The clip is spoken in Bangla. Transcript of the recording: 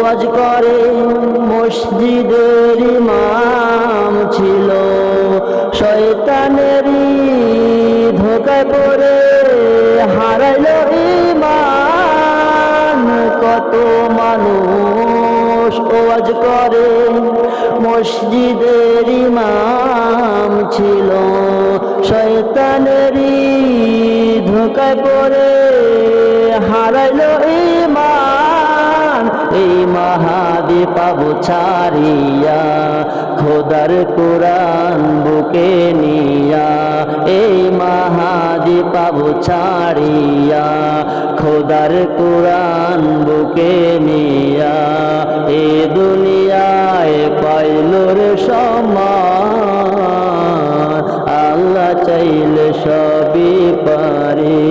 ওয়াজ করে মসজিদের ইমাম ছিল, শয়তানেরই ধোকায় পড়ে হারাইল ঈমান। কত মানুষ ওয়াজ করে মসজিদের ইমাম ছিল, শয়তানেরই ধোকায় পড়ে হারাইল ঈমান। এই মাহাদি পাবো ছাড়িয়া খোদার কোরআন বুকে নিয়া, এই মাহাদি পাবো ছাড়িয়া খোদার কোরআন বুকে নিয়া। এ দুনিয়ায় পাইলোর সম্মান, আল্লাহ চাইলে সবই পারে।